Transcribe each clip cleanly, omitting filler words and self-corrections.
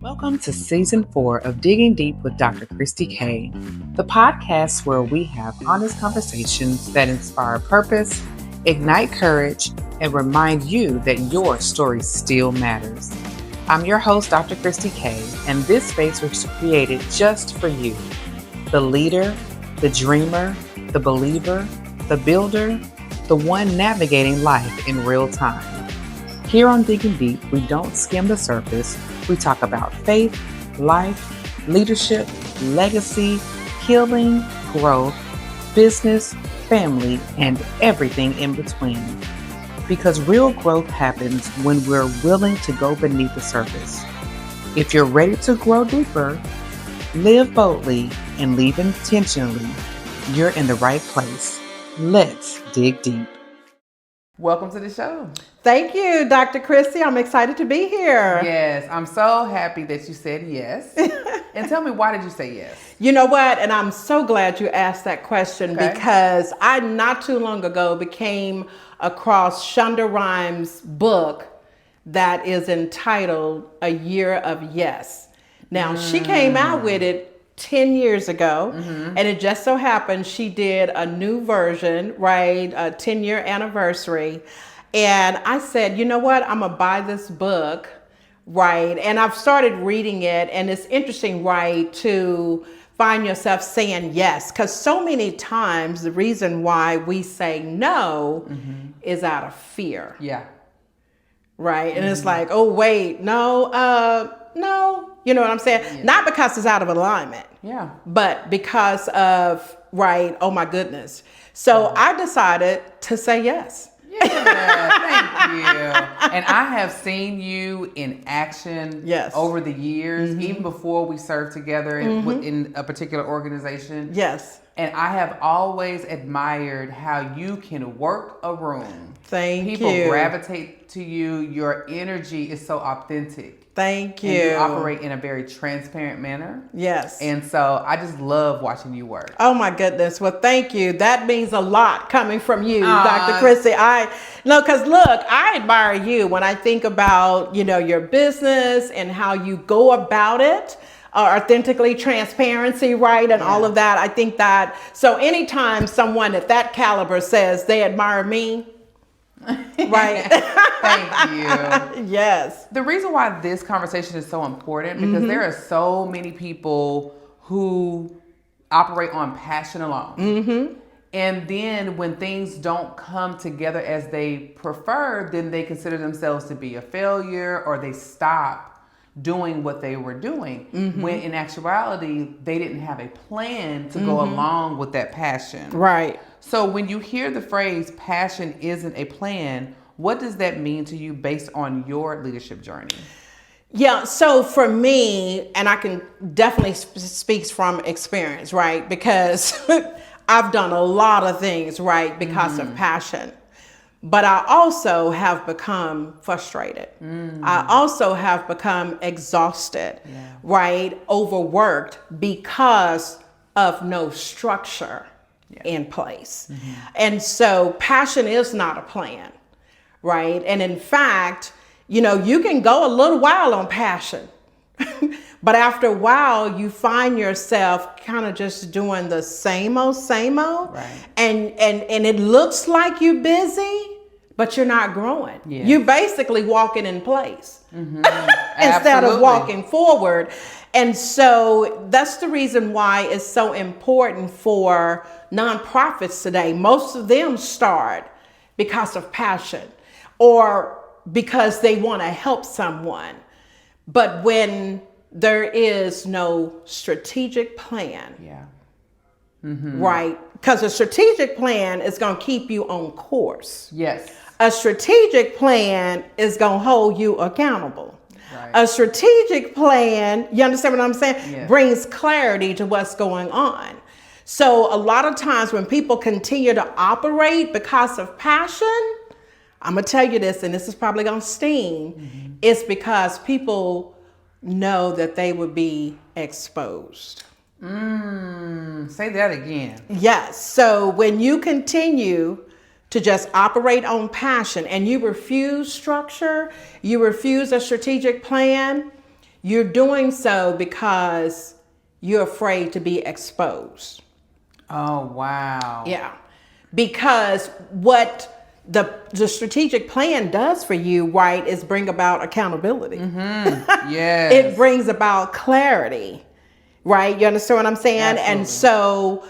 Welcome to Season 4 of Digging Deep with Dr. Christie K, the podcast where we have honest conversations that inspire purpose, ignite courage, and remind you that your story still matters. I'm your host, Dr. Christie K, and this space was created just for you, the leader, the dreamer, the believer, the builder, the one navigating life in real time. Here on Digging Deep, we don't skim the surface. We talk about faith, life, leadership, legacy, healing, growth, business, family, and everything in between. Because real growth happens when we're willing to go beneath the surface. If you're ready to grow deeper, live boldly, and leave intentionally, you're in the right place. Let's dig deep. Welcome to the show. Thank you, Dr. Christie. I'm excited to be here. Yes, I'm so happy that you said yes. And tell me, why did you say yes? You know what? And I'm so glad you asked that question because I not too long ago came across Shonda Rhimes' book that is entitled A Year of Yes. Now, she came out with it 10 years ago, and it just so happened she did a new version, right? A 10-year anniversary. And I said, you know what? I'm going to buy this book, right? And I've started reading it, and it's interesting, right, to find yourself saying yes. Because so many times the reason why we say no is out of fear. Yeah. Right? And it's like, oh, wait, no. You know what I'm saying? Yeah. Not because it's out of alignment. Yeah. But because of, right, oh my goodness. So I decided to say yes. Yeah, thank you. And I have seen you in action over the years, even before we served together in a particular organization. Yes. And I have always admired how you can work a room. Thank you. People gravitate to you. Your energy is so authentic. Thank you. And you operate in a very transparent manner. Yes. And so I just love watching you work. Oh my goodness. Well, thank you. That means a lot coming from you, Dr. Christie. Because look, I admire you when I think about, your business and how you go about it. Authentically, transparency, right? And all of that. I think that, so anytime someone at that caliber says they admire me, right? Thank you. Yes. The reason why this conversation is so important, because there are so many people who operate on passion alone. And then when things don't come together as they prefer, then they consider themselves to be a failure, or they stop doing what they were doing, when in actuality they didn't have a plan to go along with that passion. Right. So when you hear the phrase passion isn't a plan, what does that mean to you based on your leadership journey? Yeah, so for me, and I can definitely speak from experience, right? Because I've done a lot of things, right, because of passion. But I also have become frustrated. I also have become exhausted, right? Overworked because of no structure in place. And so passion is not a plan, right? And in fact, you can go a little while on passion, but after a while, you find yourself kind of just doing the same old, right. And it looks like you're busy, but you're not growing. Yes. You're basically walking in place instead of walking forward. And so that's the reason why it's so important for nonprofits today. Most of them start because of passion or because they want to help someone. But when there is no strategic plan, right? Because a strategic plan is going to keep you on course. Yes. A strategic plan is going to hold you accountable. Right. A strategic plan, you understand what I'm saying? Yes. Brings clarity to what's going on. So a lot of times when people continue to operate because of passion, I'm going to tell you this, and this is probably going to sting, it's because people know that they would be exposed. Say that again. Yes. So when you continue to just operate on passion and you refuse structure, you refuse a strategic plan, you're doing so because you're afraid to be exposed. Oh, wow. Yeah. Because what the strategic plan does for you, right, is bring about accountability. Yes. It brings about clarity, right? You understand what I'm saying? Absolutely. And so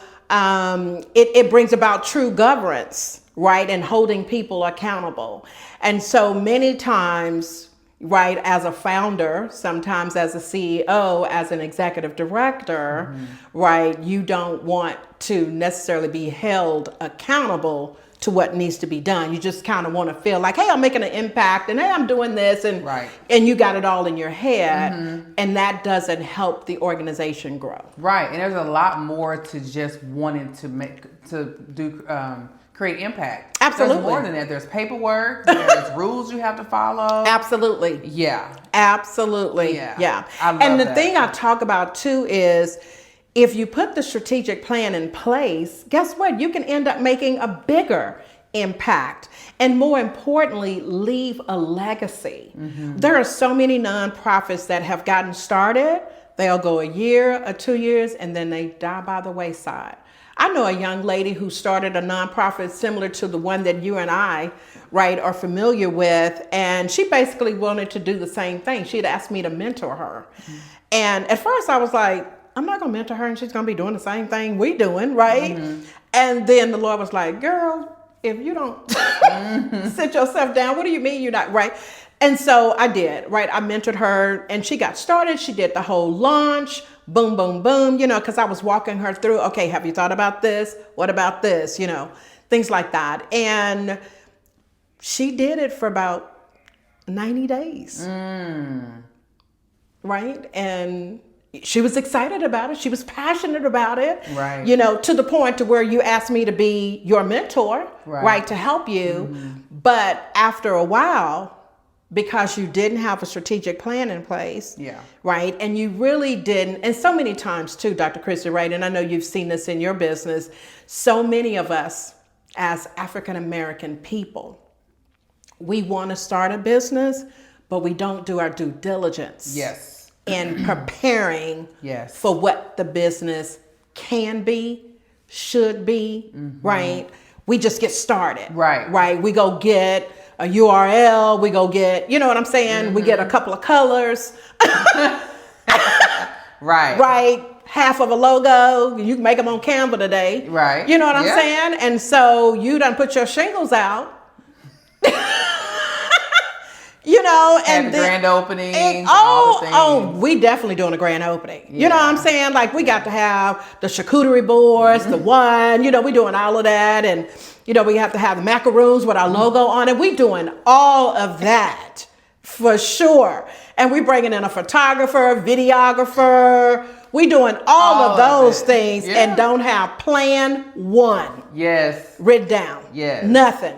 it brings about true governance, right? And holding people accountable. And so many times, right, as a founder, sometimes as a CEO, as an executive director, right, you don't want to necessarily be held accountable to what needs to be done. You just kind of want to feel like, hey, I'm making an impact and hey, I'm doing this and and you got it all in your head and that doesn't help the organization grow. Right. And there's a lot more to just wanting to create impact. Absolutely. There's more than that. There's paperwork, there's rules you have to follow. Absolutely. Yeah. Absolutely. Yeah. I love and the that. thing I talk about too is if you put the strategic plan in place, guess what? You can end up making a bigger impact and more importantly, leave a legacy. There are so many nonprofits that have gotten started. They'll go a year or 2 years and then they die by the wayside. I know a young lady who started a nonprofit similar to the one that you and I, right, are familiar with. And she basically wanted to do the same thing. She'd asked me to mentor her. And at first I was like, I'm not going to mentor her and she's going to be doing the same thing we doing, right? And then the Lord was like, girl, if you don't sit yourself down, what do you mean you're not, right? And so I did, right? I mentored her and she got started. She did the whole launch. Boom, boom, boom, you know, because I was walking her through, okay, have you thought about this? What about this? You know, things like that. And she did it for about 90 days. Right? And she was excited about it. She was passionate about it. Right. You know, to the point to where you asked me to be your mentor, right, to help you. But after a while, because you didn't have a strategic plan in place, right? And you really didn't, and so many times too, Dr. Christie, right? And I know you've seen this in your business. So many of us as African-American people, we want to start a business, but we don't do our due diligence in preparing for what the business can be, should be, right? We just get started, right? We go get a URL, we go get, you know what I'm saying? We get a couple of colors, right? Half of a logo, you can make them on Canva today, right? You know what I'm saying? And so you done put your shingles out, you know, and the grand opening. We definitely doing a grand opening. You know what I'm saying? Like we got to have the charcuterie boards, the wine, you know, we doing all of that. And, you know, we have to have the macaroons with our logo on it. We doing all of that for sure. And we bringing in a photographer, videographer. We doing all of those things and don't have plan one. Written down. Nothing.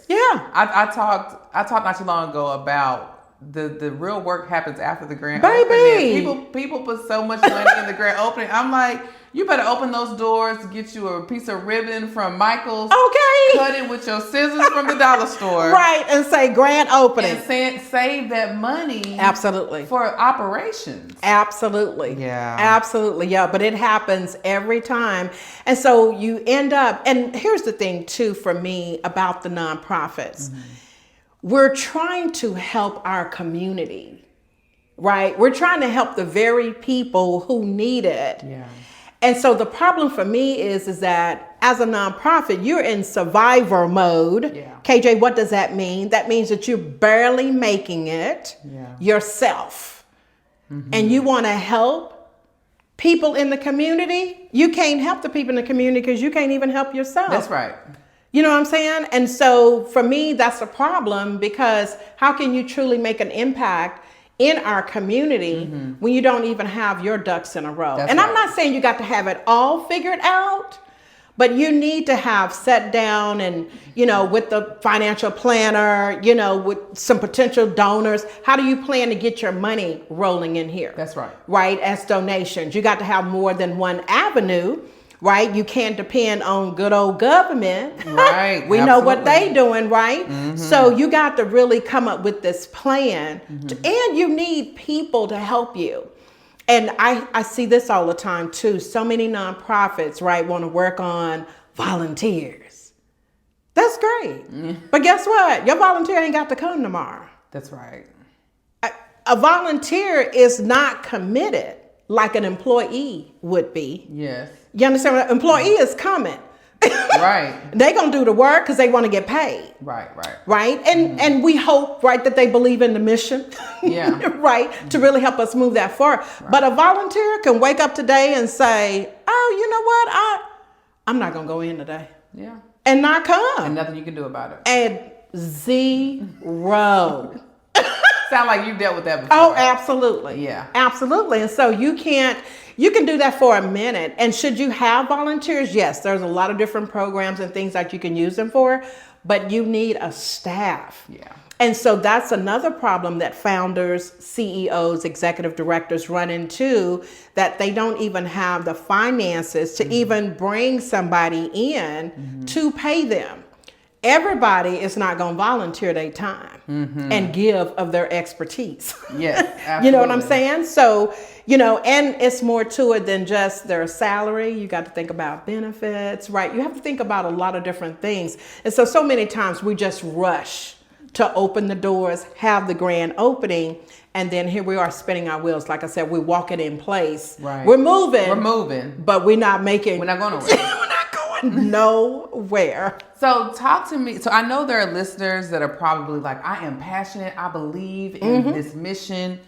I talked not too long ago about the real work happens after the grand opening. People put so much money in the grand opening. I'm like, you better open those doors, get you a piece of ribbon from Michael's. Cut it with your scissors from the dollar store. Right, and say grand opening. And save that money. Absolutely. For operations. Absolutely. But it happens every time. And so you end up, and here's the thing too for me about the nonprofits. We're trying to help our community, right? We're trying to help the very people who need it. And so the problem for me is that as a nonprofit, you're in survivor mode. KJ, what does that mean? That means that you're barely making it yourself. And you want to help people in the community. You can't help the people in the community because you can't even help yourself. That's right. You know what I'm saying? And so for me, that's a problem because how can you truly make an impact in our community when you don't even have your ducks in a row? And I'm not saying you got to have it all figured out, but you need to have set down and, you know, with the financial planner, you know, with some potential donors, how do you plan to get your money rolling in here? That's right. Right, as donations. You got to have more than one avenue. right? You can't depend on good old government. Right. We know what they doing, right? So you got to really come up with this plan, and you need people to help you. And I see this all the time too. So many nonprofits, right, want to work on volunteers. That's great. But guess what? Your volunteer ain't got to come tomorrow. That's right. A volunteer is not committed like an employee would be. Yes. You understand? An employee is coming. Right. They gonna do the work because they want to get paid. Right. Right. And we hope, right, that they believe in the mission. Yeah. Right. To really help us move that forward. Right. But a volunteer can wake up today and say, oh, you know what? I'm not gonna go in today. Yeah. And not come. And nothing you can do about it. And zero. Sound like you've dealt with that before. Oh, absolutely. Yeah. Absolutely. And so you can do that for a minute. And should you have volunteers? Yes, there's a lot of different programs and things that you can use them for, but you need a staff. Yeah. And so that's another problem that founders, CEOs, executive directors run into, that they don't even have the finances to even bring somebody in to pay them. Everybody is not going to volunteer their time and give of their expertise. Yes, absolutely. You know what I'm saying? So, and it's more to it than just their salary. You got to think about benefits, right? You have to think about a lot of different things. And so many times we just rush to open the doors, have the grand opening, and then here we are spinning our wheels. Like I said, we're walking in place. Right. We're moving. But we're not going nowhere. Nowhere. So talk to me. So I know there are listeners that are probably like, I am passionate. I believe in this mission.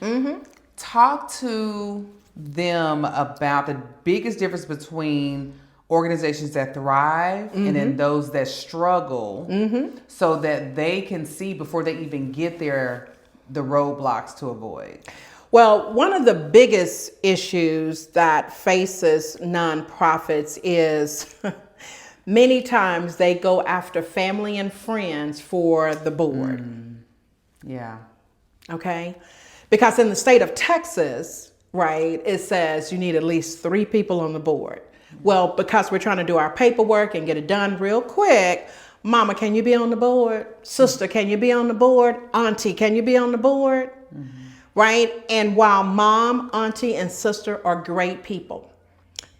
Talk to them about the biggest difference between organizations that thrive and then those that struggle, so that they can see before they even get there the roadblocks to avoid. Well, one of the biggest issues that faces nonprofits is many times they go after family and friends for the board. Yeah. Okay? Because in the state of Texas, right, it says you need at least 3 people on the board. Well, because we're trying to do our paperwork and get it done real quick, Mama, can you be on the board? Sister, can you be on the board? Auntie, can you be on the board? Right? And while mom, auntie, and sister are great people,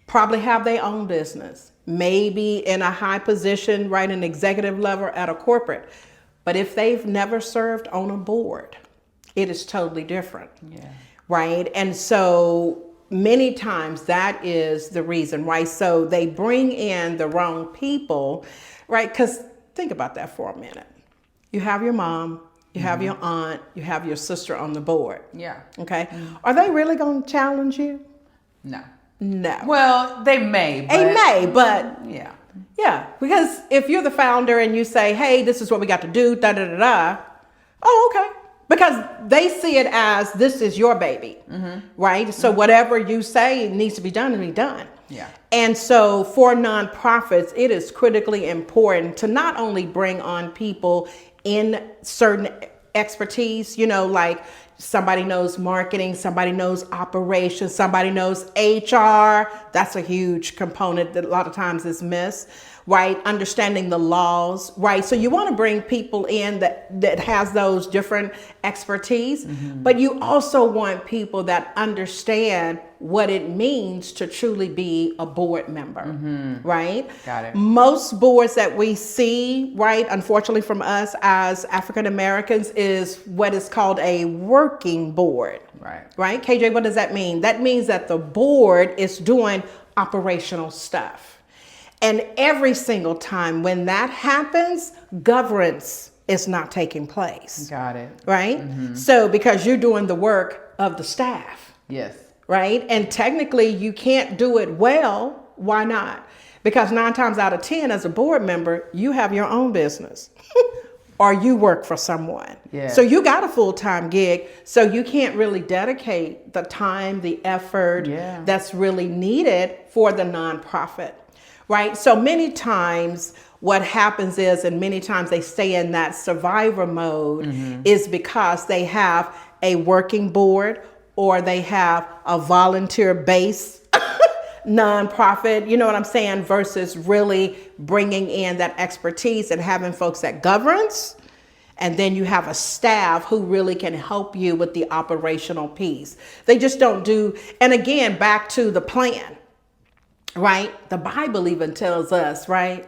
probably have their own business, maybe in a high position, right, an executive level at a corporate. But if they've never served on a board, it is totally different. Yeah. Right? And so many times that is the reason, right? So they bring in the wrong people, right? Because think about that for a minute. You have your mom, you have your aunt, you have your sister on the board. Yeah. Okay. Are they really going to challenge you? No. No. Well, they may. But yeah. Yeah. Because if you're the founder and you say, hey, this is what we got to do, oh, okay. Because they see it as this is your baby, right? So whatever you say needs to be done to be done. Yeah. And so for nonprofits, it is critically important to not only bring on people in certain expertise, like somebody knows marketing, somebody knows operations, somebody knows HR. That's a huge component that a lot of times is missed. Right? Understanding the laws, right? So you want to bring people in that has those different expertise, but you also want people that understand what it means to truly be a board member, right? Got it. Most boards that we see, right, unfortunately from us as African Americans, is what is called a working board. Right? KJ, what does that mean? That means that the board is doing operational stuff. And every single time when that happens, governance is not taking place. Got it. Right? So because you're doing the work of the staff. Yes. Right? And technically you can't do it well. Why not? Because 9 times out of 10 as a board member, you have your own business. Or you work for someone. Yeah. So you got a full-time gig. So you can't really dedicate the time, the effort that's really needed for the nonprofit. Right? So many times what happens is, and many times they stay in that survivor mode, is because they have a working board or they have a volunteer base nonprofit, you know what I'm saying, versus really bringing in that expertise and having folks that governs. And then you have a staff who really can help you with the operational piece. They just don't do, and again, back to the plan, right? The Bible even tells us, right?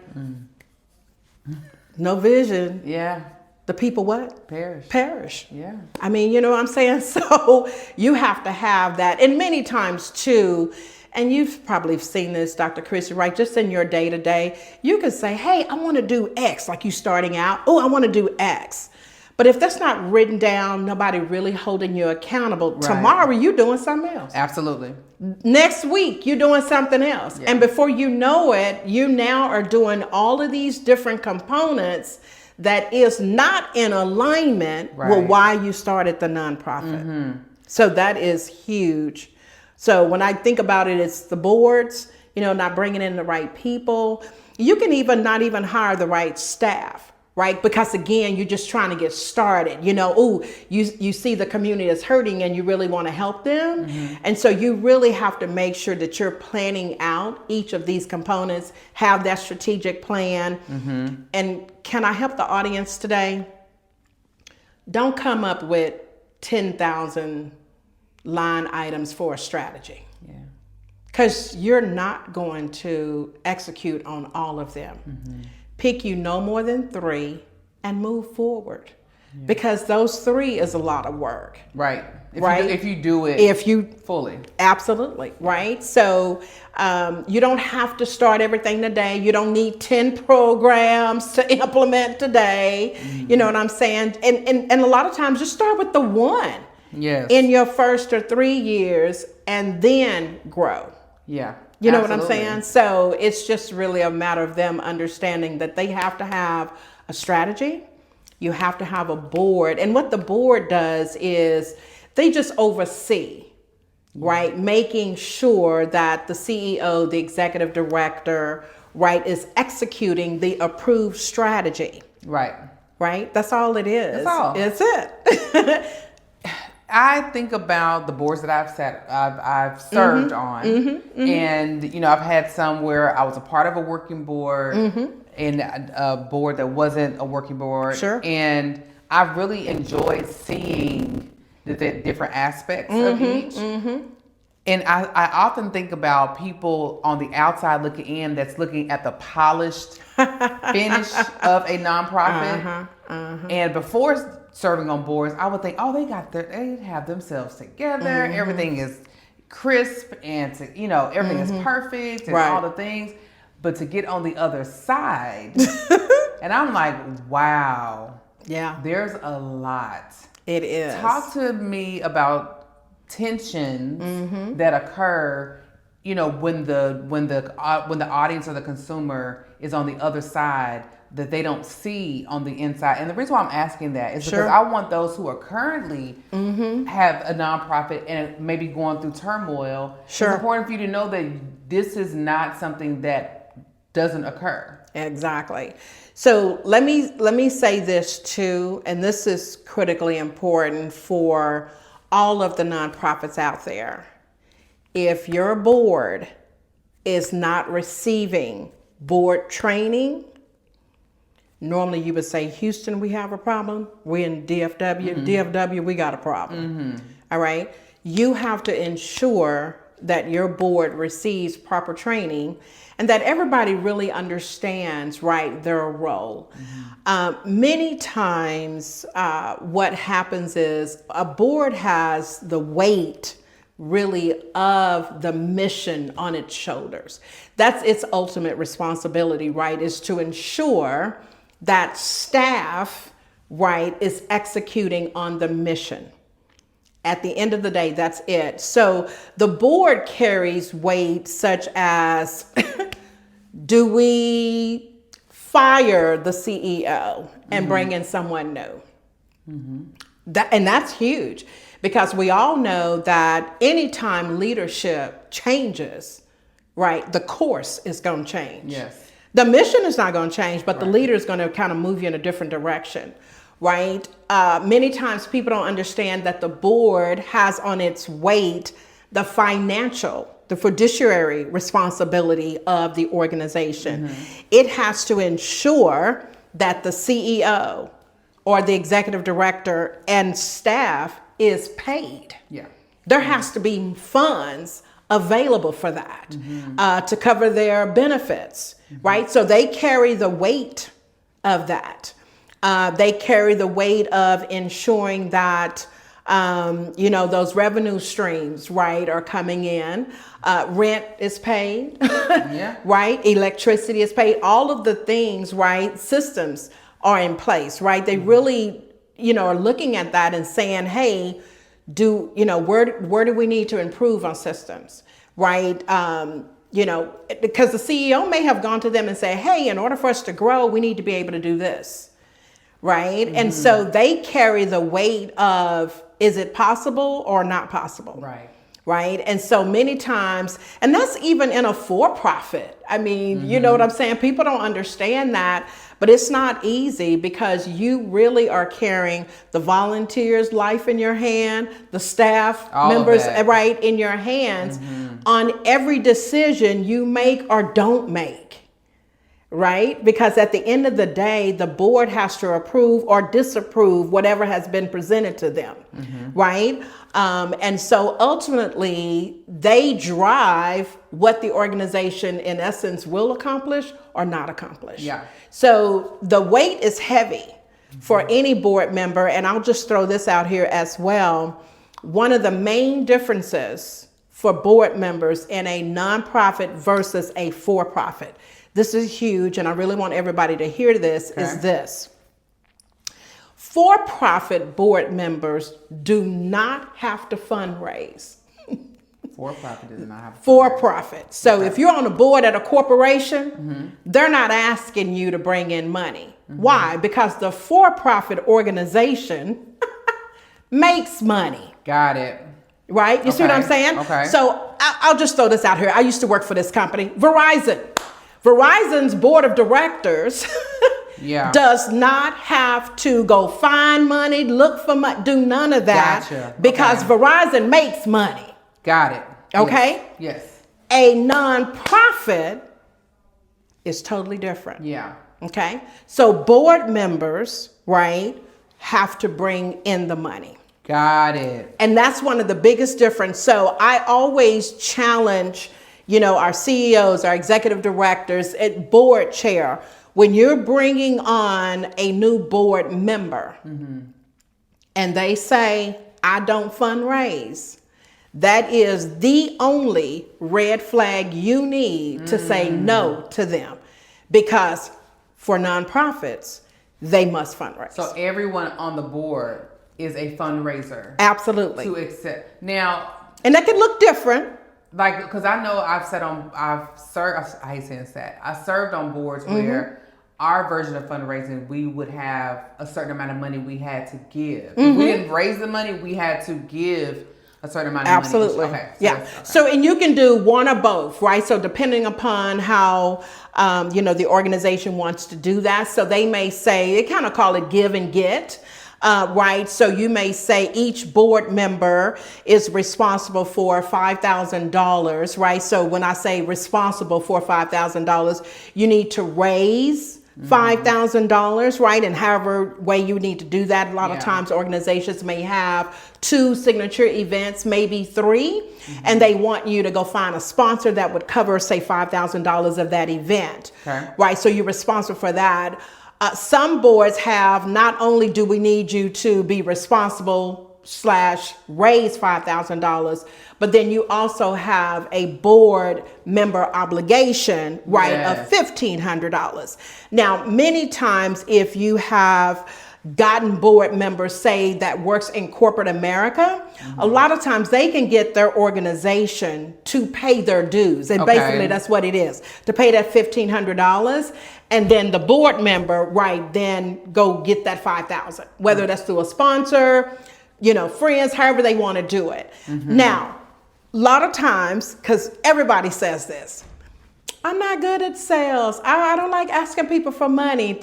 No vision. Yeah. The people what? Perish. Yeah. I mean, you know what I'm saying? So you have to have that. And many times too, and you've probably seen this, Dr. Christie, right? Just in your day to day, you can say, hey, I want to do X, like you starting out. Oh, I want to do X. But if that's not written down, nobody really holding you accountable. Right. Tomorrow, you're doing something else. Absolutely. Next week, you're doing something else. Yeah. And before you know it, you now are doing all of these different components that is not in alignment with why you started the nonprofit. So that is huge. So when I think about it, it's the boards, you know, not bringing in the right people. You can even not even hire the right staff, right? Because again, you're just trying to get started. You know, oh, you see the community is hurting and you really want to help them. And so you really have to make sure that you're planning out each of these components, have that strategic plan. And can I help the audience today? Don't come up with 10,000 line items for a strategy. Yeah. Because you're not going to execute on all of them. Pick you no more than 3 and move forward. Yeah. Because those 3 is a lot of work. Right. If you do it fully. Absolutely. Right. So you don't have to start everything today. You don't need 10 programs to implement today. You know what I'm saying? And a lot of times just start with the one. Yes. In your first or 3 years and then grow. Yeah. You know what I'm saying? So it's just really a matter of them understanding that they have to have a strategy. You have to have a board. And what the board does is they just oversee, right? Making sure that the CEO, the executive director, right, is executing the approved strategy. Right. Right? That's all it is. That's all. It's it. I think about the boards that I've served on, and you know, I've had some where I was a part of a working board and a board that wasn't a working board. Sure. And I've really enjoyed seeing the different aspects of each. And I often think about people on the outside looking in, that's looking at the polished finish of a nonprofit. And before serving on boards, I would think, oh, they have themselves together. Everything is crisp and everything is perfect and all the things. But to get on the other side, and I'm like, wow, yeah, there's a lot. It is. Talk to me about tensions that occur, you know, when the audience or the consumer is on the other side that they don't see on the inside. And the reason why I'm asking that is because I want those who are currently have a nonprofit and maybe going through turmoil. It's important for you to know that this is not something that doesn't occur. Exactly. So let me say this too, and this is critically important for all of the nonprofits out there. If your board is not receiving board training, normally you would say, Houston, we have a problem. We're in DFW. DFW, we got a problem. All right. You have to ensure that your board receives proper training and that everybody really understands, right, their role. Many times what happens is a board has the weight really of the mission on its shoulders. That's its ultimate responsibility, right, is to ensure that staff, right, is executing on the mission. At the end of the day, that's it. So the board carries weight such as, do we fire the CEO and bring in someone new? And that's huge, because we all know that anytime leadership changes, right, the course is going to change. Yes. The mission is not going to change, but the leader is going to kind of move you in a different direction, right? Many times people don't understand that the board has on its weight the financial the fiduciary responsibility of the organization. It has to ensure that the CEO or the executive director and staff is paid. Yeah. There has to be funds available for that to cover their benefits, right? So they carry the weight of that. They carry the weight of ensuring that those revenue streams, right, are coming in. Rent is paid, right? Electricity is paid. All of the things, right? Systems are in place, right? They really, are looking at that and saying, hey, where do we need to improve on systems, right? Because the CEO may have gone to them and say, hey, in order for us to grow, we need to be able to do this, right? And so they carry the weight of, is it possible or not possible? Right. Right. And so many times, and that's even in a for-profit. I mean, you know what I'm saying? People don't understand that, but it's not easy because you really are carrying the volunteers' life in your hand, the staff members, right, in your hands on every decision you make or don't make. Right? Because at the end of the day, the board has to approve or disapprove whatever has been presented to them. Right? And so ultimately, they drive what the organization, in essence, will accomplish or not accomplish. Yeah. So the weight is heavy for any board member. And I'll just throw this out here as well. One of the main differences for board members in a nonprofit versus a for-profit, this is huge, and I really want everybody to hear this, is this. For-profit board members do not have to fundraise. For-profit does not have to fundraise. For-profit. So if you're on a board at a corporation, they're not asking you to bring in money. Why? Because the for-profit organization makes money. Got it. Right? You see what I'm saying? Okay. So I'll just throw this out here. I used to work for this company, Verizon. Verizon's board of directors does not have to go find money, look for money, do none of that because Verizon makes money. Got it. Okay? Yes. A nonprofit is totally different. Yeah. Okay? So board members, right, have to bring in the money. Got it. And that's one of the biggest difference. So I always challenge our CEOs, our executive directors, at board chair, when you're bringing on a new board member and they say, I don't fundraise, that is the only red flag you need to say no to them. Because for nonprofits, they must fundraise. So everyone on the board is a fundraiser. Absolutely. To accept. Now. And that can look different. Like, because I know I hate saying that. I served on boards where our version of fundraising, we would have a certain amount of money we had to give. If we didn't raise the money, we had to give a certain amount of money. Absolutely. Okay. So, and you can do one or both, right? So depending upon how, the organization wants to do that. So they may say, they kind of call it give and get. Right. So you may say each board member is responsible for $5,000. Right. So when I say responsible for $5,000, you need to raise $5,000. Right. And however way you need to do that. A lot of times organizations may have 2 signature events, maybe 3, and they want you to go find a sponsor that would cover, say, $5,000 of that event. Okay. Right. So you're responsible for that. Some boards have, not only do we need you to be responsible / raise $5,000, but then you also have a board member obligation, right, of $1,500. Now, many times if you have gotten board members, say, that works in corporate America, a lot of times they can get their organization to pay their dues. And basically that's what it is, to pay that $1,500. And then the board member, right, then go get that $5,000, whether that's through a sponsor, friends, however they want to do it. Now, a lot of times, because everybody says this, I'm not good at sales. I don't like asking people for money,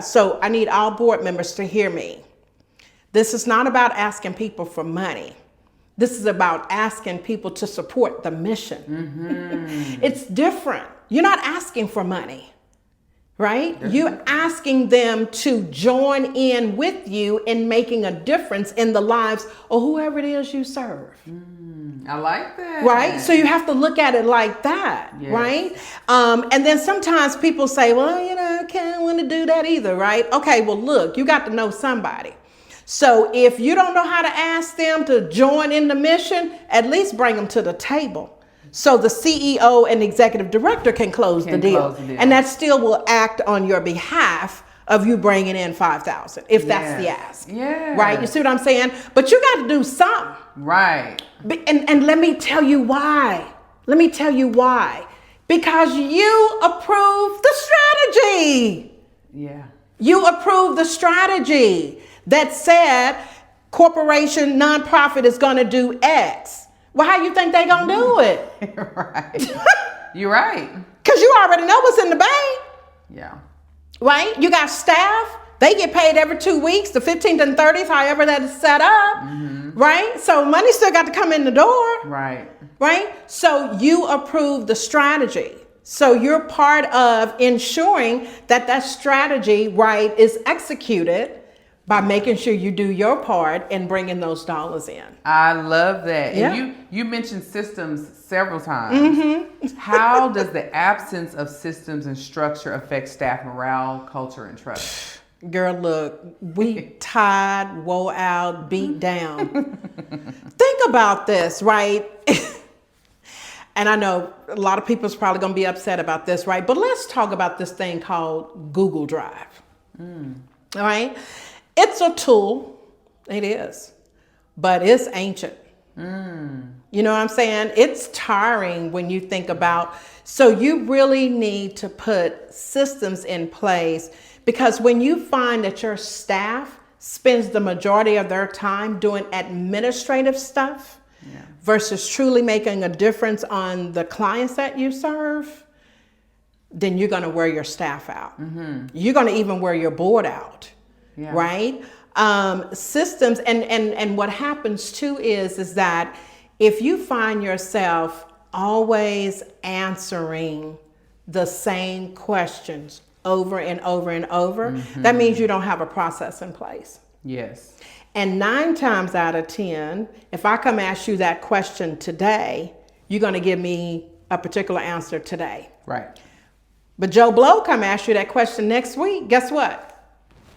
So I need all board members to hear me. This is not about asking people for money. This is about asking people to support the mission. It's different. You're not asking for money, right? You're asking them to join in with you in making a difference in the lives of whoever it is you serve. I like that. Right? So you have to look at it like that, right? And then sometimes people say, well, I can't want to do that either, right? Okay, well, look, you got to know somebody. So if you don't know how to ask them to join in the mission, at least bring them to the table. So the CEO and executive director can close the deal. And that still will act on your behalf of you bringing in $5,000, if that's the ask. Yeah. Right? You see what I'm saying? But you got to do something. Right. And let me tell you why. Because you approve the strategy. Yeah. You approve the strategy that said corporation, nonprofit is going to do X. Well, how you think they going to do it? Right. You're right. Because you already know what's in the bank. Yeah. Right? You got staff. They get paid every 2 weeks, the 15th and 30th, however that is set up. Right? So money still got to come in the door. Right. Right? So you approve the strategy. So you're part of ensuring that that strategy, right, is executed by making sure you do your part in bringing those dollars in. I love that. Yeah. And you mentioned systems several times. How does the absence of systems and structure affect staff morale, culture, and trust? Girl, look, we tired, wore out, beat down. Think about this, right? And I know a lot of people's probably going to be upset about this, right? But let's talk about this thing called Google Drive. All right? It's a tool. It is. But it's ancient. You know what I'm saying? It's tiring when you think about, so you really need to put systems in place, because when you find that your staff spends the majority of their time doing administrative stuff versus truly making a difference on the clients that you serve, then you're going to wear your staff out. You're going to even wear your board out, right? Systems, and what happens too is that if you find yourself always answering the same questions over and over and over, that means you don't have a process in place. Yes. And 9 times out of 10, if I come ask you that question today, you're going to give me a particular answer today. Right. But Joe Blow come ask you that question next week, guess what?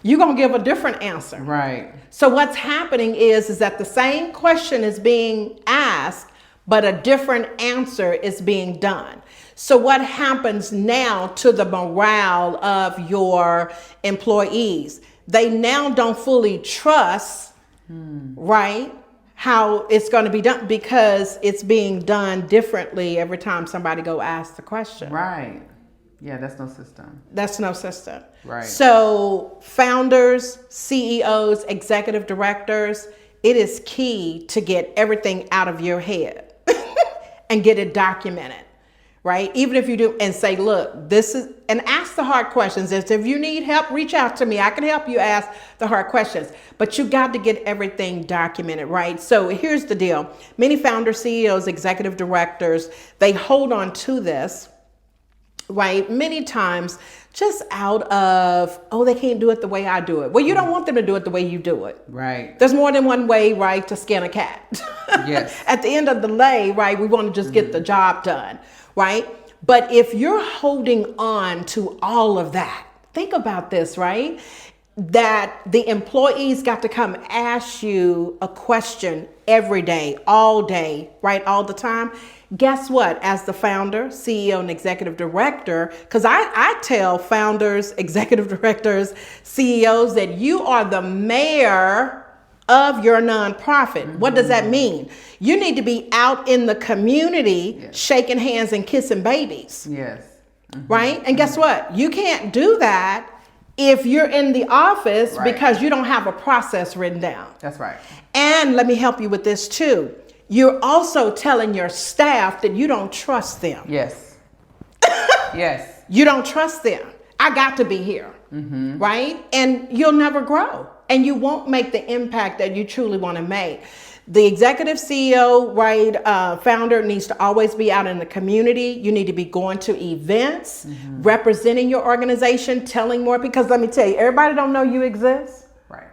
You're going to give a different answer. Right. So what's happening is that the same question is being asked, but a different answer is being done. So what happens now to the morale of your employees? They now don't fully trust, right, how it's going to be done, because it's being done differently every time somebody go ask the question. Right. Yeah, that's no system. That's no system. Right. So founders, CEOs, executive directors, it is key to get everything out of your head and get it documented, right? Even if you do, and say, look, this is, and ask the hard questions. If you need help, reach out to me. I can help you ask the hard questions, but you got to get everything documented, right? So here's the deal. Many founders, CEOs, executive directors, they hold on to this, right? Many times just out of, oh, they can't do it the way I do it. Well, you don't want them to do it the way you do it. Right. There's more than one way, right, to skin a cat. Yes. At the end of the day, right, we want to just get the job done, right? But if you're holding on to all of that, think about this, right? That the employees got to come ask you a question every day, right, all the time. Guess what? As the founder, CEO, and executive director, because I tell founders, executive directors, CEOs that you are the mayor of your nonprofit. What does that mean? You need to be out in the community, shaking hands and kissing babies. Yes. Right? And guess what? You can't do that if you're in the office because you don't have a process written down. That's right. And let me help you with this too. You're also telling your staff that you don't trust them. Yes. Yes. You don't trust them. I got to be here, right? And you'll never grow, and you won't make the impact that you truly want to make. The executive CEO, right, founder needs to always be out in the community. You need to be going to events, representing your organization, telling more, because let me tell you, everybody don't know you exist. Right.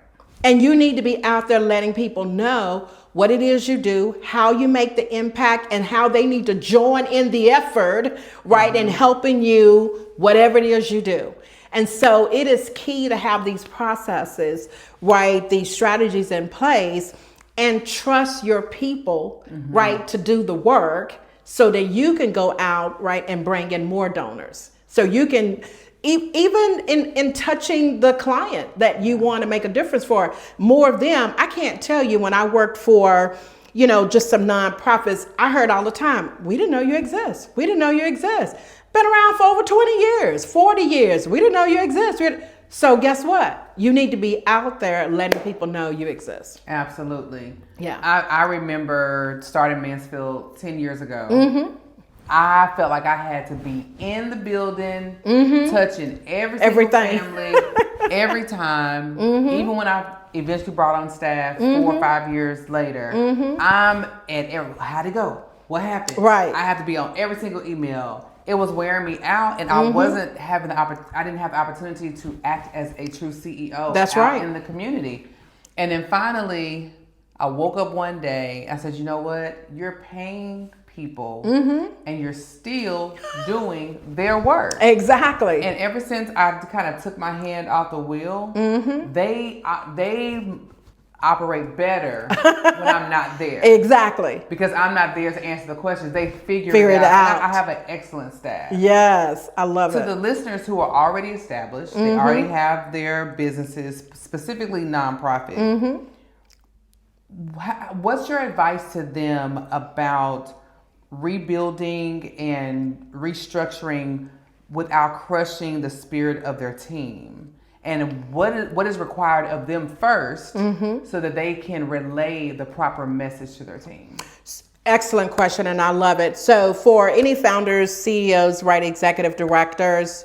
And you need to be out there letting people know what it is you do, how you make the impact, and how they need to join in the effort, right, in helping you, whatever it is you do. And so it is key to have these processes, right, these strategies in place, and trust your people, right, to do the work so that you can go out, right, and bring in more donors. So you can, even in touching the client that you want to make a difference for, more of them. I can't tell you, when I worked for, you know, just some nonprofits, I heard all the time, we didn't know you exist. We didn't know you exist. Been around for over 20 years, 40 years. We didn't know you exist. So guess what? You need to be out there letting people know you exist. Absolutely. Yeah. I remember starting Mansfield 10 years ago. I felt like I had to be in the building, touching every single family, every time. Even when I eventually brought on staff 4 or 5 years later, I'm at how'd it go? What happened? Right. I have to be on every single email. It was wearing me out, and I wasn't having I didn't have the opportunity to act as a true CEO. That's out right. in the community. And then finally, I woke up one day. I said, you know what? You're paying people, and you're still doing their work. Exactly. And ever since I kind of took my hand off the wheel, they operate better when I'm not there. Exactly. Because I'm not there to answer the questions. They figure it out. And I have an excellent staff. Yes, I love it. To the listeners who are already established, they already have their businesses, specifically nonprofit. What's your advice to them about rebuilding and restructuring without crushing the spirit of their team? And what is required of them first so that they can relay the proper message to their team? Excellent question, and I love it. So for any founders, CEOs, right, executive directors,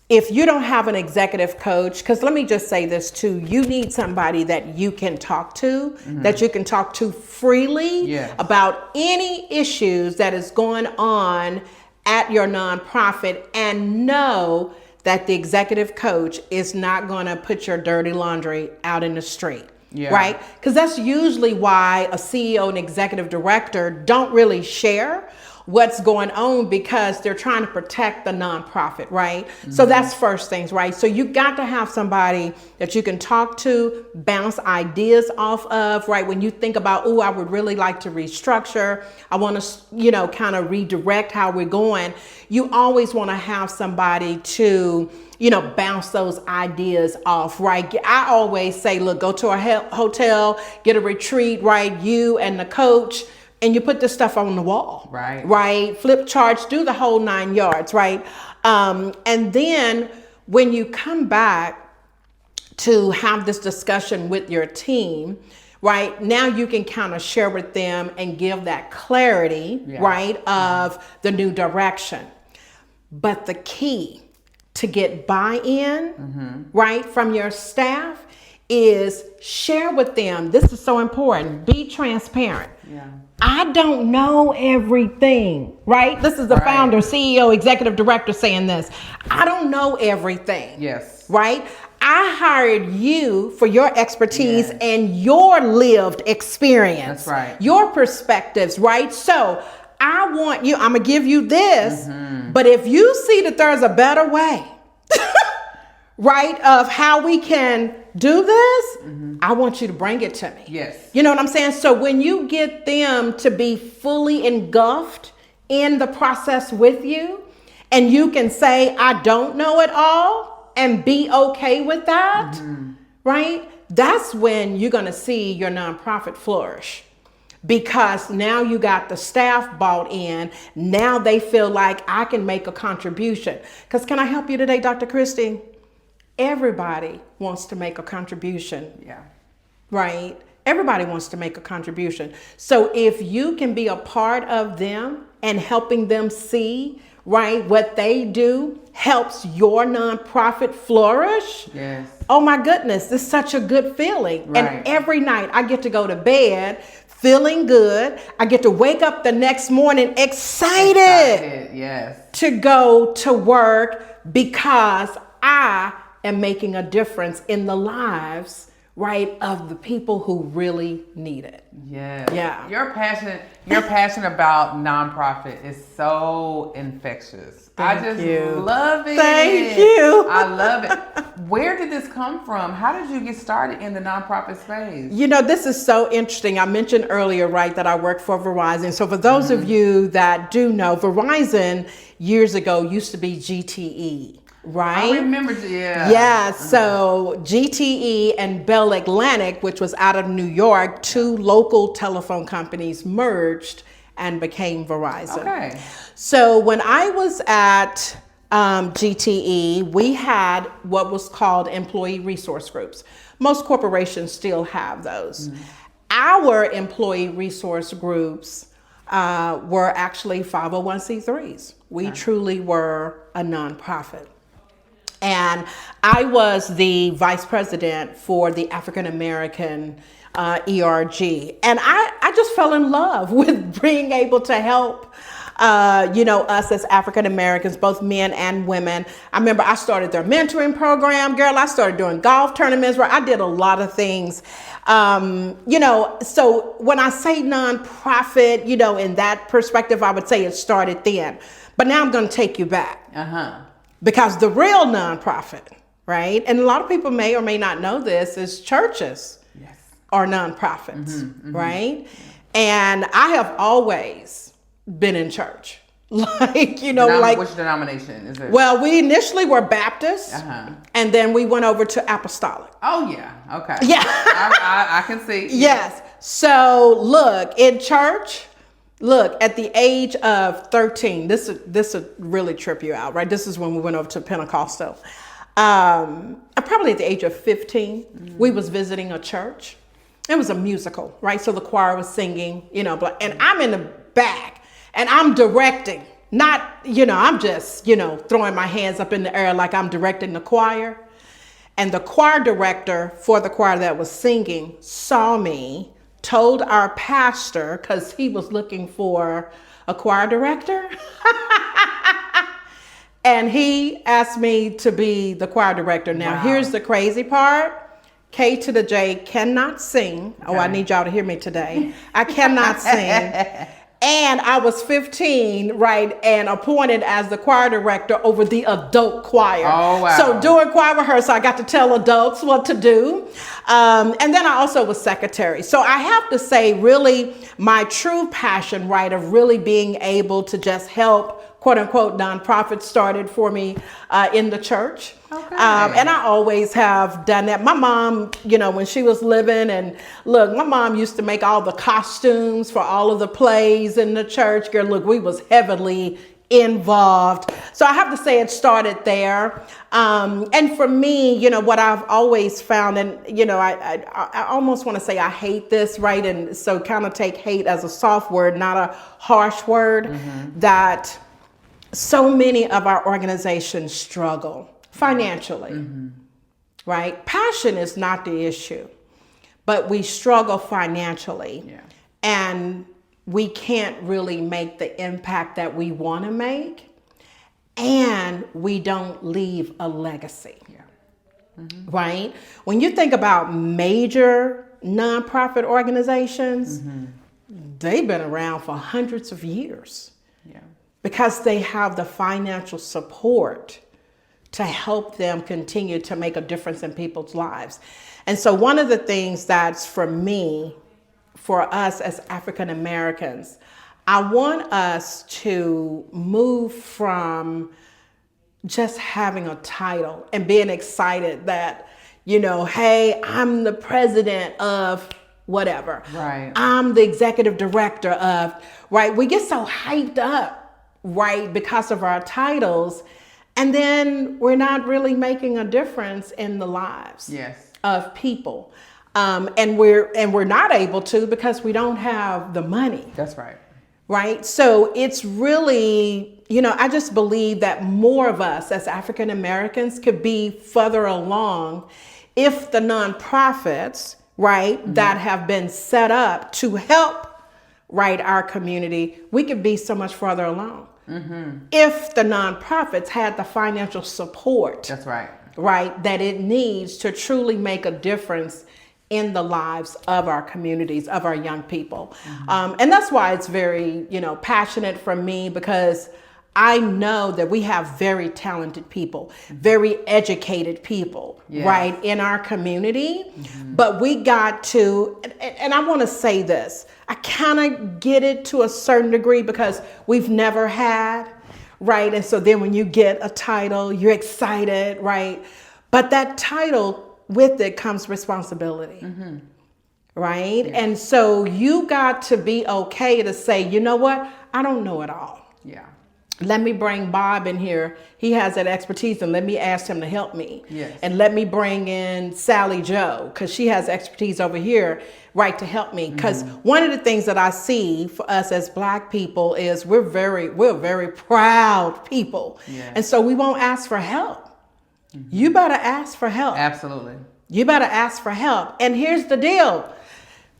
if you don't have an executive coach, because let me just say this too, you need somebody that you can talk to, that you can talk to freely about any issues that is going on at your nonprofit, and know that the executive coach is not going to put your dirty laundry out in the street, right? Because that's usually why a CEO and executive director don't really share what's going on, because they're trying to protect the nonprofit, right? So that's first things, right? So you got to have somebody that you can talk to, bounce ideas off of, right? When you think about, oh, I would really like to restructure, I want to, you know, kind of redirect how we're going. You always want to have somebody to, you know, bounce those ideas off, right? I always say, look, go to a hotel, get a retreat, right? You and the coach, and you put this stuff on the wall, right? Flip charts, do the whole 9 yards, right? And then when you come back to have this discussion with your team, right, now you can kind of share with them and give that clarity, right, of the new direction. But the key to get buy-in, right, from your staff is share with them. This is so important. Be transparent. I don't know everything, right? This is the founder, CEO, executive director saying this. I don't know everything. Right? I hired you for your expertise and your lived experience. That's right. Your perspectives, right? So I want you, I'm going to give you this, but if you see that there's a better way, right, of how we can do this, I want you to bring it to me. You know what I'm saying? So when you get them to be fully engulfed in the process with you, and you can say, I don't know it all, and be okay with that, right? That's when you're going to see your nonprofit flourish. Because now you got the staff bought in. Now they feel like I can make a contribution. Because can I help you today, Dr. Christie? Everybody wants to make a contribution. Right? Everybody wants to make a contribution. So if you can be a part of them and helping them see, right, what they do helps your nonprofit flourish. Oh my goodness, this is such a good feeling. And every night I get to go to bed feeling good. I get to wake up the next morning excited yes, to go to work because I am making a difference in the lives, right, of the people who really need it. yes. Yeah. Your passion about nonprofit is so infectious. I just love it. Thank you. I love it. Where did this come from? How did you get started in the nonprofit space? You know, this is so interesting. I mentioned earlier, right, that I work for Verizon. So for those of you that do know, Verizon years ago used to be GTE. Right? I remember, yeah. Yeah, so GTE and Bell Atlantic, which was out of New York, two local telephone companies merged and became Verizon. Okay. So when I was at GTE, we had what was called employee resource groups. Most corporations still have those. Our employee resource groups were actually 501c3s. We truly were a nonprofit. And I was the vice president for the African American ERG. And I just fell in love with being able to help, us as African Americans, both men and women. I remember I started their mentoring program, girl. I started doing golf tournaments where I did a lot of things. So when I say nonprofit, in that perspective, I would say it started then. But now I'm going to take you back. Because the real nonprofit, right? And a lot of people may or may not know this, is churches are nonprofits, right? Yeah. And I have always been in church. Which denomination is it? Well, we initially were Baptist, and then we went over to Apostolic. Oh, yeah. Okay. Yeah. I can see. Yes. So look, in church, at the age of 13, this would really trip you out, right? This is when we went over to Pentecostal. Probably at the age of 15, we was visiting a church. It was a musical, right? So the choir was singing, and I'm in the back and I'm directing, not, I'm just, throwing my hands up in the air like I'm directing the choir. And the choir director for the choir that was singing saw me, told our pastor, because he was looking for a choir director. And he asked me to be the choir director. Now, here's the crazy part. K to the J cannot sing. Okay. Oh, I need y'all to hear me today. I cannot sing. And I was 15, right, and appointed as the choir director over the adult choir. Oh, wow. So during choir rehearsal, I got to tell adults what to do. And then I also was secretary. So I have to say, really, my true passion, right, of really being able to just help, quote unquote, nonprofits started for me in the church. Okay. And I always have done that. My mom, when she was living, and look, my mom used to make all the costumes for all of the plays in the church. Girl, look, we was heavily involved. So I have to say it started there. And for me, what I've always found, and, I almost want to say I hate this, right? And so kind of take hate as a soft word, not a harsh word, that so many of our organizations struggle financially, right? Passion is not the issue, but we struggle financially. Yeah. And we can't really make the impact that we want to make, and we don't leave a legacy, right? When you think about major nonprofit organizations, they've been around for hundreds of years because they have the financial support to help them continue to make a difference in people's lives. And so one of the things that's for us as African Americans, I want us to move from just having a title and being excited that, hey, I'm the president of whatever. Right. I'm the executive director of, right? We get so hyped up, right, because of our titles. And then we're not really making a difference in the lives of people. And we're not able to because we don't have the money. That's right. Right? So it's really, I just believe that more of us as African Americans could be further along if the nonprofits right, that have been set up to help, right, our community, we could be so much further along. If the nonprofits had the financial support. That's right. Right, that it needs to truly make a difference in the lives of our communities, of our young people. And that's why it's very, passionate for me, because I know that we have very talented people, very educated people, right, in our community. But we got to, and I want to say this, I kind of get it to a certain degree because we've never had, right? And so then when you get a title, you're excited, right? But that title, with it comes responsibility, right? Yeah. And so you got to be okay to say, you know what? I don't know it all. Yeah. Let me bring Bob in here. He has that expertise, and let me ask him to help me. Yes. And let me bring in Sally Joe, because she has expertise over here, right, to help me. Because one of the things that I see for us as Black people is we're very proud people. Yes. And so we won't ask for help. You better ask for help. Absolutely. You better ask for help. And here's the deal.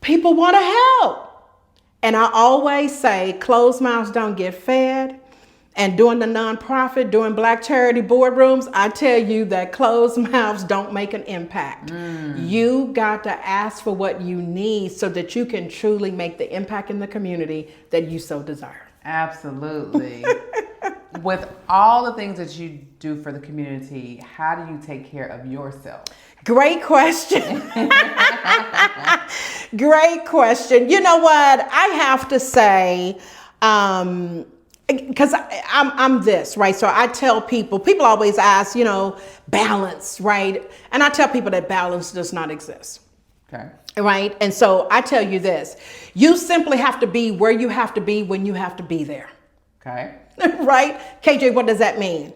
People want to help. And I always say closed mouths don't get fed. And doing the nonprofit, doing Black charity boardrooms, I tell you that closed mouths don't make an impact. You got to ask for what you need so that you can truly make the impact in the community that you so desire. Absolutely. With all the things that you do for the community, how do you take care of yourself? Great question. Great question. You know what? I have to say, because I'm this, right? So I tell people always ask, balance, right? And I tell people that balance does not exist. Okay. Right? And so I tell you this, you simply have to be where you have to be when you have to be there. Okay. Right? KJ, what does that mean?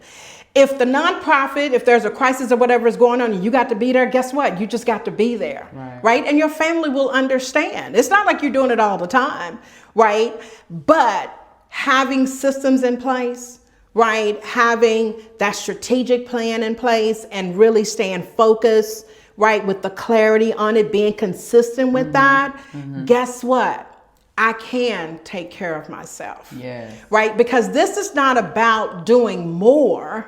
If the nonprofit, if there's a crisis or whatever is going on and you got to be there, guess what? You just got to be there. Right? And your family will understand. It's not like you're doing it all the time, right? But having systems in place, right? Having that strategic plan in place and really staying focused, right? With the clarity on it, being consistent with that. Guess what? I can take care of myself. Yes. Right? Because this is not about doing more.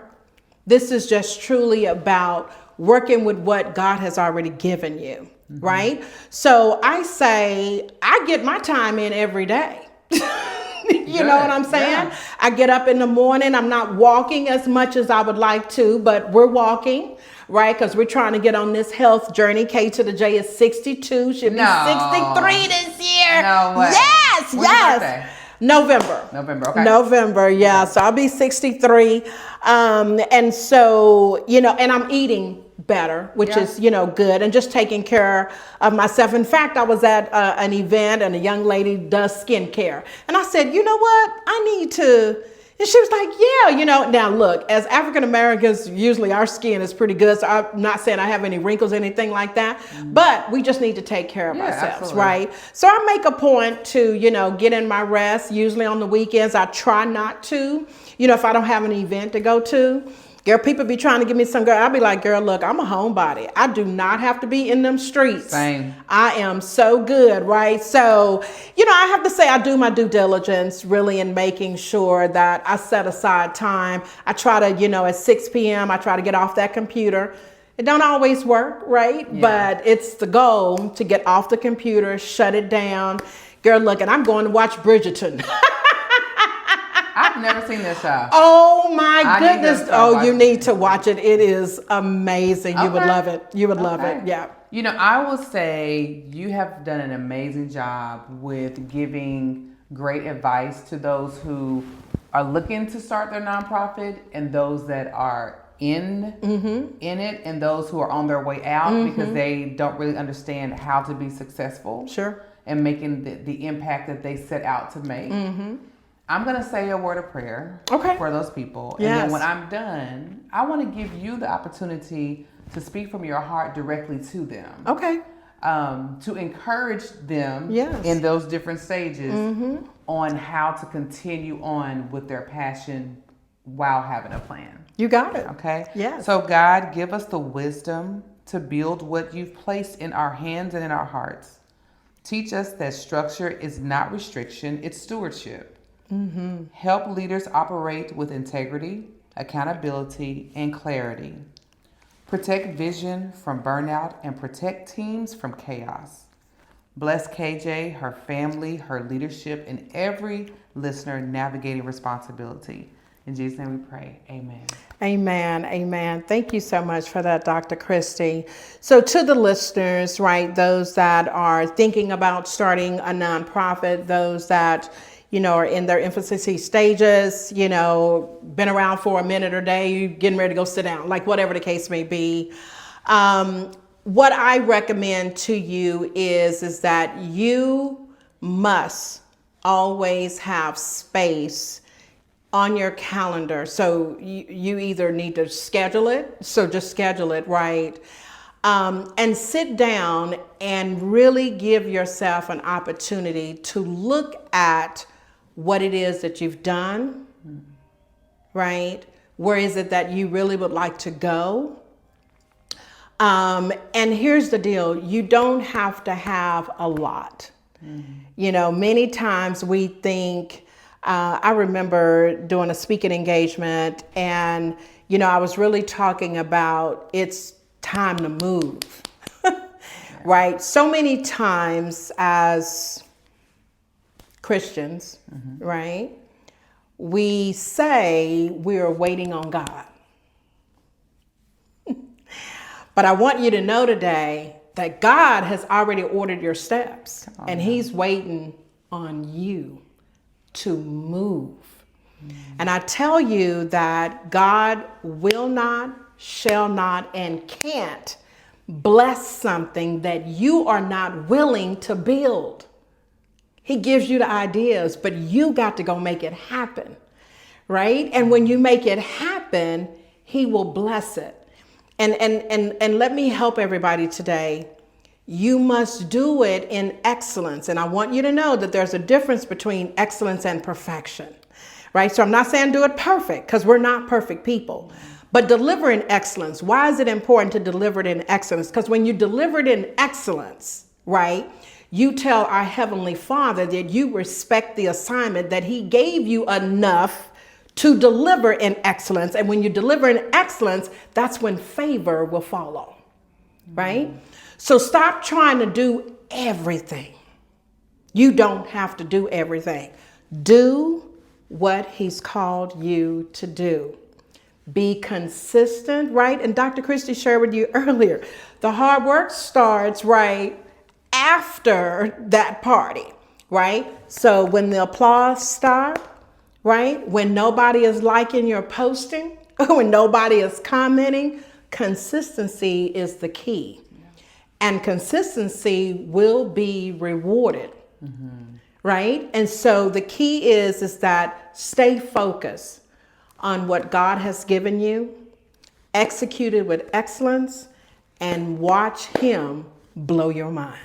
This is just truly about working with what God has already given you. Right? So I say, I get my time in every day. You know what I'm saying? Yeah. I get up in the morning. I'm not walking as much as I would like to, but we're walking, right? Because we're trying to get on this health journey. K to the J is 62. She'll be 63 this year. No way. Yes, When's yes. your birthday? November. Okay. November, yeah. So I'll be 63. And so, and I'm eating better, which is, good, and just taking care of myself. In fact, I was at an event and a young lady does skincare. And I said, you know what? I need to, and she was like, yeah, now look, as African Americans, usually our skin is pretty good. So I'm not saying I have any wrinkles, anything like that, but we just need to take care of ourselves, absolutely. Right? So I make a point to, get in my rest. Usually on the weekends, I try not to, if I don't have an event to go to. Girl, people be trying to give me some girl. I'll be like, girl, look, I'm a homebody. I do not have to be in them streets. Same. I am so good, right? So, I have to say I do my due diligence really in making sure that I set aside time. I try to, at 6 p.m., I try to get off that computer. It don't always work, right? Yeah. But it's the goal to get off the computer, shut it down. Girl, look, and I'm going to watch Bridgerton. I've never seen this show. Oh my goodness. You need to watch it. It is amazing. You would love it. You would love it. Yeah. I will say you have done an amazing job with giving great advice to those who are looking to start their nonprofit and those that are in it and those who are on their way out because they don't really understand how to be successful. Sure. And making the impact that they set out to make. I'm going to say a word of prayer for those people. And then when I'm done, I want to give you the opportunity to speak from your heart directly to them. Okay. To encourage them in those different stages on how to continue on with their passion while having a plan. You got it. Okay? Yes. So God, give us the wisdom to build what you've placed in our hands and in our hearts. Teach us that structure is not restriction, it's stewardship. Help leaders operate with integrity, accountability, and clarity. Protect vision from burnout and protect teams from chaos. Bless KJ, her family, her leadership, and every listener navigating responsibility. In Jesus' name we pray. Amen. Amen. Amen. Thank you so much for that, Dr. Christie. So to the listeners, right, those that are thinking about starting a nonprofit, those that, are in their infancy stages, been around for a minute or day, you getting ready to go sit down, like whatever the case may be. What I recommend to you is that you must always have space on your calendar. So you either need to schedule it, so just schedule it, right? And sit down and really give yourself an opportunity to look at what it is that you've done, right? Where is it that you really would like to go? And here's the deal, you don't have to have a lot. Many times we think, I remember doing a speaking engagement and, I was really talking about it's time to move, right? So many times as Christians, right, we say we're waiting on God. But I want you to know today that God has already ordered your steps and he's waiting on you to move. And I tell you that God will not, shall not, and can't bless something that you are not willing to build. He gives you the ideas, but you got to go make it happen, right? And when you make it happen, he will bless it. And let me help everybody today. You must do it in excellence. And I want you to know that there's a difference between excellence and perfection, right? So I'm not saying do it perfect because we're not perfect people, but deliver in excellence. Why is it important to deliver it in excellence? Because when you deliver it in excellence, right, you tell our Heavenly Father that you respect the assignment that he gave you enough to deliver in excellence. And when you deliver in excellence, that's when favor will follow, right? So stop trying to do everything. You don't have to do everything. Do what he's called you to do. Be consistent, right? And Dr. Christie shared with you earlier, the hard work starts right after that party, right? So when the applause starts, right? When nobody is liking your posting, when nobody is commenting, consistency is the key. And consistency will be rewarded, right? And so the key is that stay focused on what God has given you, execute it with excellence, and watch him blow your mind.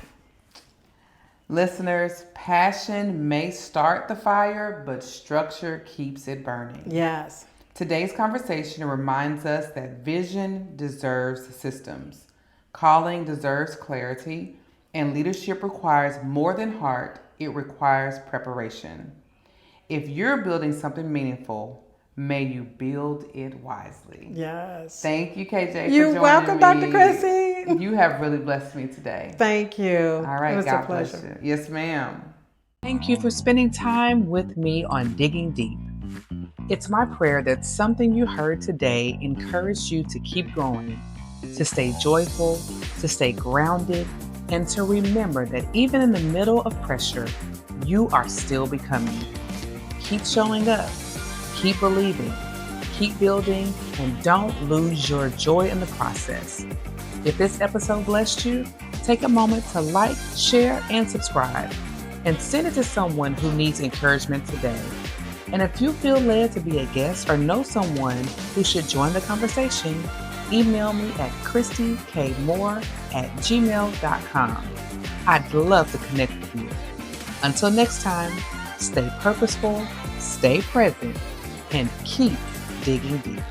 Listeners, passion may start the fire, but structure keeps it burning. Yes. Today's conversation reminds us that vision deserves systems, calling deserves clarity, and leadership requires more than heart, it requires preparation. If you're building something meaningful, may you build it wisely. Yes. Thank you, KJ, for joining me. You're welcome, Dr. Christie. You have really blessed me today. Thank you. All right, it was God a pleasure. bless you. Yes, ma'am. Thank you for spending time with me on Digging Deep. It's my prayer that something you heard today encouraged you to keep going, to stay joyful, to stay grounded, and to remember that even in the middle of pressure, you are still becoming. Keep showing up, keep believing, keep building, and don't lose your joy in the process. If this episode blessed you, take a moment to like, share, and subscribe, and send it to someone who needs encouragement today. And if you feel led to be a guest or know someone who should join the conversation, email me at christiekmoore@gmail.com. I'd love to connect with you. Until next time, stay purposeful, stay present, and keep digging deep.